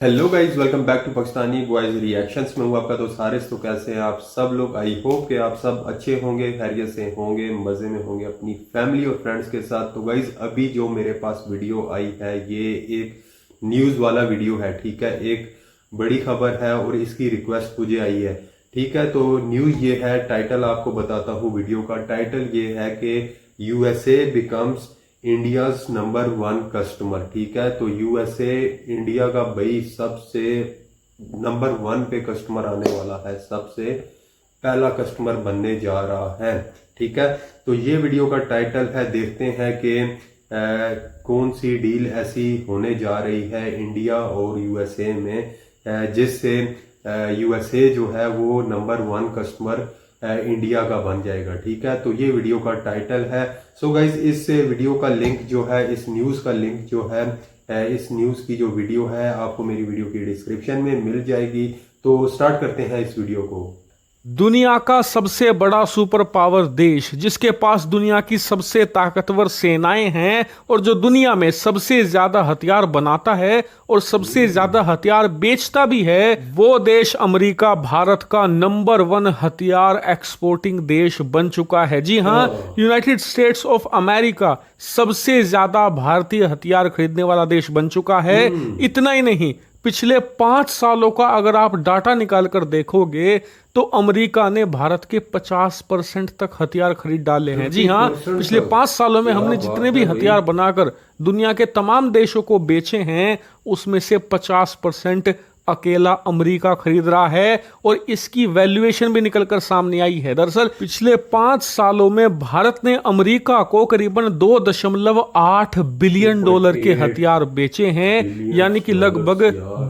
Hello guys, welcome back to Pakistani boys reactions में हूँ आपका दोस्त हारिस। तो कैसे हैं आप सब लोग? आई होप कि आप सब अच्छे होंगे, खैरियत से होंगे, मज़े में होंगे अपनी फैमिली और फ्रेंड्स के साथ। तो गाइज अभी जो मेरे पास वीडियो आई है ये एक न्यूज़ वाला वीडियो है, ठीक है। एक बड़ी खबर है और इसकी रिक्वेस्ट मुझे आई है, ठीक है। तो न्यूज़ ये है, टाइटल आपको बताता हूँ। वीडियो का टाइटल ये है कि USA becomes India's number 1 customer, ठीक है। तो यूएसए इंडिया का भाई सबसे नंबर 1 पे कस्टमर आने वाला है, सबसे पहला कस्टमर बनने जा रहा है, ठीक है। तो ये वीडियो का टाइटल है। देखते हैं कि कौन सी डील ऐसी होने जा रही है इंडिया और यूएसए में जिससे यूएसए जो है वो नंबर 1 कस्टमर इंडिया का बन जाएगा, ठीक है। तो ये वीडियो का टाइटल है। सो गाइज इस वीडियो का लिंक जो है, इस न्यूज़ का लिंक जो है, इस न्यूज़ की जो वीडियो है आपको मेरी वीडियो की डिस्क्रिप्शन में मिल जाएगी। तो स्टार्ट करते हैं इस वीडियो को। दुनिया का सबसे बड़ा सुपर पावर देश, जिसके पास दुनिया की सबसे ताकतवर सेनाएं हैं और जो दुनिया में सबसे ज्यादा हथियार बनाता है और सबसे ज्यादा हथियार बेचता भी है, वो देश अमेरिका भारत का नंबर 1 हथियार एक्सपोर्टिंग देश बन चुका है। जी हाँ, यूनाइटेड स्टेट्स ऑफ अमेरिका सबसे ज्यादा भारतीय हथियार खरीदने वाला देश बन चुका है। इतना ही नहीं, पिछले 5 सालों का अगर आप डाटा निकाल कर देखोगे तो अमेरिका ने भारत के 50% तक हथियार खरीद डाले हैं। जी हाँ, पिछले 5 सालों में हमने जितने भी हथियार बनाकर दुनिया के तमाम देशों को बेचे हैं उसमें से 50% अकेला अमेरिका खरीद रहा है और इसकी वैल्यूएशन भी निकलकर सामने आई है। दरअसल पिछले 5 सालों में भारत ने अमेरिका को करीबन 2.8 बिलियन डॉलर के हथियार बेचे हैं, यानी कि लगभग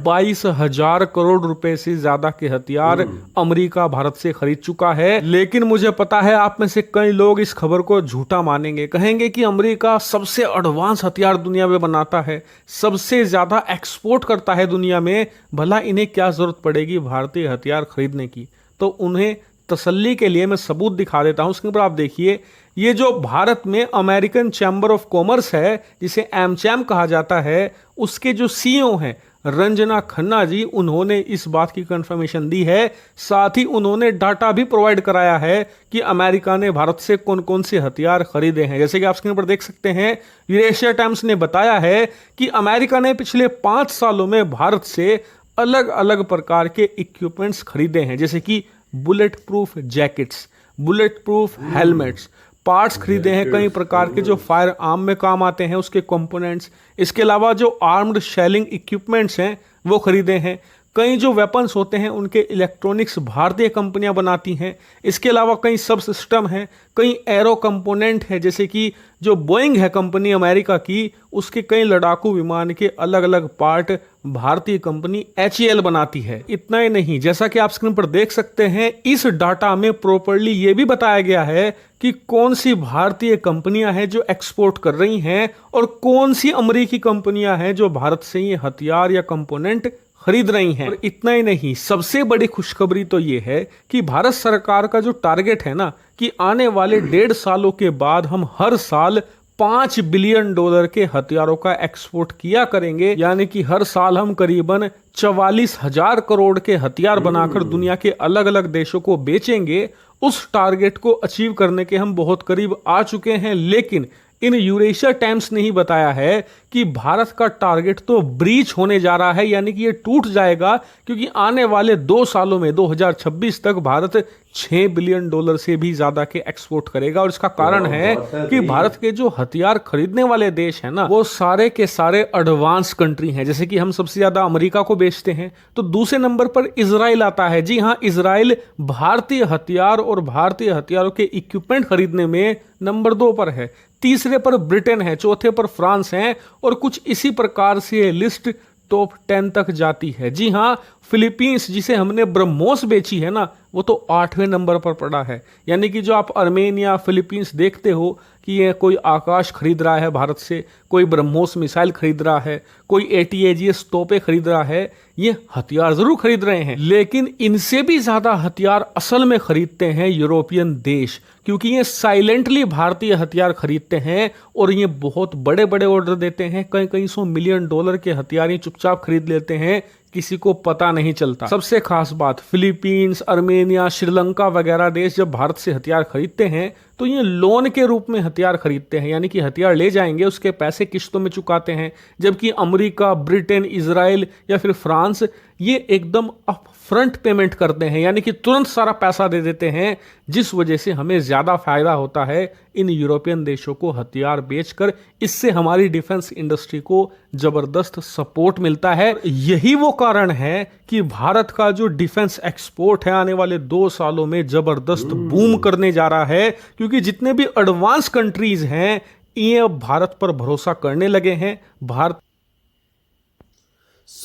22,000 करोड़ रुपए से ज्यादा के हथियार अमेरिका भारत से खरीद चुका है। लेकिन मुझे पता है आप में से कई लोग इस खबर को झूठा मानेंगे, कहेंगे कि अमेरिका सबसे एडवांस हथियार दुनिया में बनाता है, सबसे ज्यादा एक्सपोर्ट करता है दुनिया में, भला इन्हें क्या जरूरत पड़ेगी भारतीय हथियार खरीदने की। तो उन्हें तसल्ली के लिए मैं सबूत दिखा देता हूं। उसके ऊपर आप देखिए, ये जो भारत में अमेरिकन चैम्बर ऑफ कॉमर्स है, जिसे एमचैम कहा जाता है, उसके जो सीईओ हैं रंजना खन्ना जी, उन्होंने इस बात की कंफर्मेशन दी है। साथ ही उन्होंने डाटा भी प्रोवाइड कराया है कि अमेरिका ने भारत से कौन कौन से हथियार खरीदे हैं। जैसे कि आप स्क्रीन पर देख सकते हैं, यूरेशिया टाइम्स ने बताया है कि अमेरिका ने पिछले 5 सालों में भारत से अलग अलग प्रकार के इक्विपमेंट्स खरीदे हैं, जैसे कि bullet proof jackets, bullet proof helmets, parts खरीदे हैं कई प्रकार के जो फायर आर्म में काम आते हैं उसके कंपोनेंट्स। इसके अलावा जो आर्म्ड शेलिंग इक्विपमेंट्स हैं वो खरीदे हैं। कई जो वेपन्स होते हैं उनके इलेक्ट्रॉनिक्स भारतीय कंपनियां बनाती हैं। इसके अलावा कई सब सिस्टम हैं, कई एरो कंपोनेंट है, जैसे कि जो बोइंग है कंपनी अमेरिका की, उसके कई लड़ाकू विमान के अलग अलग पार्ट भारतीय कंपनी HAL बनाती है। इतना ही नहीं, जैसा कि आप स्क्रीन पर देख सकते हैं, इस डाटा में प्रॉपर्ली ये भी बताया गया है कि कौन सी भारतीय कंपनियां हैं जो एक्सपोर्ट कर रही हैं और कौन सी अमेरिकी कंपनियां हैं जो भारत से ये हथियार या कंपोनेंट खरीद रही हैं। और इतना ही नहीं, सबसे बड़ी खुशखबरी तो ये है कि भारत सरकार का जो टारगेट है ना, कि आने वाले 1.5 सालों के बाद हम हर साल 5 बिलियन डॉलर के हथियारों का एक्सपोर्ट किया करेंगे, यानी कि हर साल हम करीबन 44,000 करोड़ के हथियार बनाकर दुनिया के अलग अलग देशों को बेचेंगे। उस टारगेट को अचीव करने के हम बहुत करीब आ चुके हैं। लेकिन इन यूरेशिया टाइम्स ने ही बताया है कि भारत का टारगेट तो ब्रीच होने जा रहा है, यानी कि ये टूट जाएगा, क्योंकि आने वाले 2 सालों में 2026 तक भारत 6 बिलियन डॉलर से भी ज्यादा के एक्सपोर्ट करेगा। और इसका कारण है कि भारत के जो हथियार खरीदने वाले देश हैं ना, वो सारे के सारे एडवांस कंट्री हैं। जैसे कि हम सबसे ज्यादा अमेरिका को बेचते हैं, तो दूसरे नंबर पर इजराइल आता है। जी हाँ, इजराइल भारतीय हथियार और भारतीय हथियारों के इक्विपमेंट खरीदने में नंबर 2 पर है। तीसरे पर ब्रिटेन है, चौथे पर फ्रांस है, और कुछ इसी प्रकार से लिस्ट टॉप 10 तक जाती है। जी हाँ, फिलीपींस, जिसे हमने ब्रह्मोस बेची है ना, वो तो 8वें नंबर पर पड़ा है। यानी कि जो आप आर्मेनिया, फिलीपींस देखते हो कि ये कोई आकाश खरीद रहा है भारत से, कोई ब्रह्मोस मिसाइल खरीद रहा है, कोई ATAGS तोपे खरीद रहा है, ये हथियार जरूर खरीद रहे हैं, लेकिन इनसे भी ज्यादा हथियार असल में खरीदते हैं यूरोपियन देश, क्योंकि ये साइलेंटली भारतीय हथियार खरीदते हैं और ये बहुत बड़े बड़े ऑर्डर देते हैं। कई कई 100 मिलियन डॉलर के हथियार ये चुपचाप खरीद लेते हैं किसी को पता नहीं चलता। सबसे खास बात, फिलीपींस, अर्मेनिया, श्रीलंका वगैरह देश जब भारत से हथियार खरीदते हैं तो ये लोन के रूप में हथियार खरीदते हैं, यानी कि हथियार ले जाएंगे, उसके पैसे किश्तों में चुकाते हैं। जबकि अमेरिका, ब्रिटेन, इजराइल या फिर फ्रांस ये एकदम अप फ्रंट पेमेंट करते हैं, यानी कि तुरंत सारा पैसा दे देते हैं, जिस वजह से हमें ज्यादा फायदा होता है इन यूरोपियन देशों को हथियार बेचकर। इससे हमारी डिफेंस इंडस्ट्री को जबरदस्त सपोर्ट मिलता है। यही वो कारण है कि भारत का जो डिफेंस एक्सपोर्ट है आने वाले 2 सालों में जबरदस्त बूम करने जा रहा है, क्योंकि जितने भी एडवांस कंट्रीज हैं ये अब भारत पर भरोसा करने लगे हैं। भारत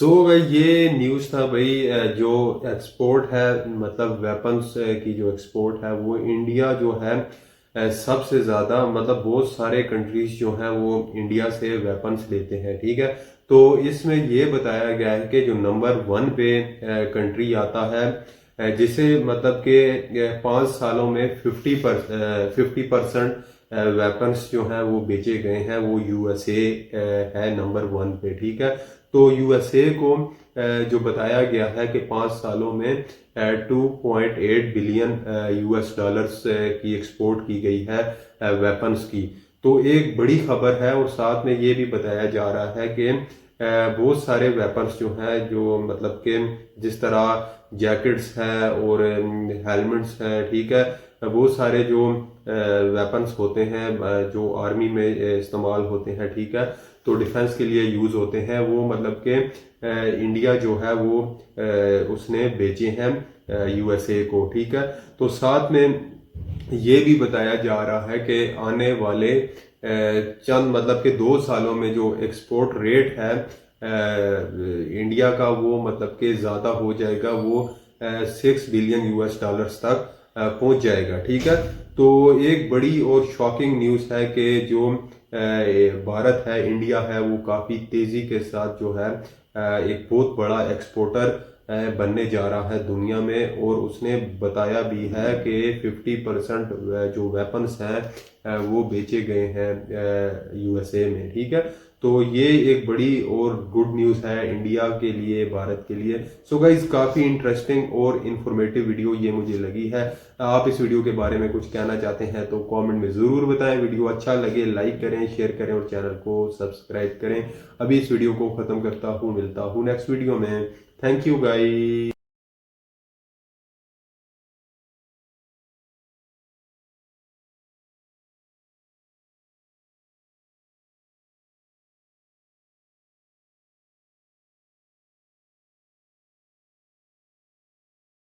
भाई ये न्यूज़ था भाई, जो एक्सपोर्ट है मतलब वेपन्स की जो एक्सपोर्ट है वो इंडिया जो है सबसे ज़्यादा, मतलब बहुत सारे कंट्रीज जो हैं वो इंडिया से वेपन्स लेते हैं, ठीक है। तो इसमें ये बताया गया है कि जो नंबर 1 पे कंट्री आता है जिसे मतलब कि 5 सालों में 50% वेपन्स जो हैं वो बेचे गए हैं, वो यूएसए है नंबर 1 पे, ठीक है। तो यूएसए को जो बताया गया है कि 5 सालों में 2.8 बिलियन यूएस डॉलर्स की एक्सपोर्ट की गई है वेपन्स की। तो एक बड़ी खबर है, और साथ में ये भी बताया जा रहा है कि बहुत सारे वेपन्स जो हैं, जो मतलब कि जिस तरह जैकेट्स हैं और हेलमेट्स हैं, ठीक है, बहुत सारे जो वेपन्स होते हैं जो आर्मी में इस्तेमाल होते हैं, ठीक है, तो डिफेंस के लिए यूज होते हैं, वो मतलब कि इंडिया जो है वो उसने बेचे हैं यूएसए को, ठीक है। तो साथ में ये भी बताया जा रहा है कि आने वाले चंद मतलब कि 2 सालों में जो एक्सपोर्ट रेट है इंडिया का, वो मतलब कि ज़्यादा हो जाएगा, वो 6 बिलियन यूएस डॉलर्स तक पहुंच जाएगा, ठीक है। तो एक बड़ी और शॉकिंग न्यूज़ है कि जो भारत है, इंडिया है, वो काफ़ी तेज़ी के साथ जो है एक बहुत बड़ा एक्सपोर्टर बनने जा रहा है दुनिया में। और उसने बताया भी है कि 50% जो वेपन्स हैं वो बेचे गए हैं यूएसए में, ठीक है। तो ये एक बड़ी और गुड न्यूज़ है इंडिया के लिए, भारत के लिए। सो गाइज, काफ़ी इंटरेस्टिंग और इन्फॉर्मेटिव वीडियो ये मुझे लगी है। आप इस वीडियो के बारे में कुछ कहना चाहते हैं तो कमेंट में ज़रूर बताएं। वीडियो अच्छा लगे लाइक करें, शेयर करें और चैनल को सब्सक्राइब करें। अभी इस वीडियो को ख़त्म करता हूँ, मिलता हूँ नेक्स्ट वीडियो में। Thank you guys.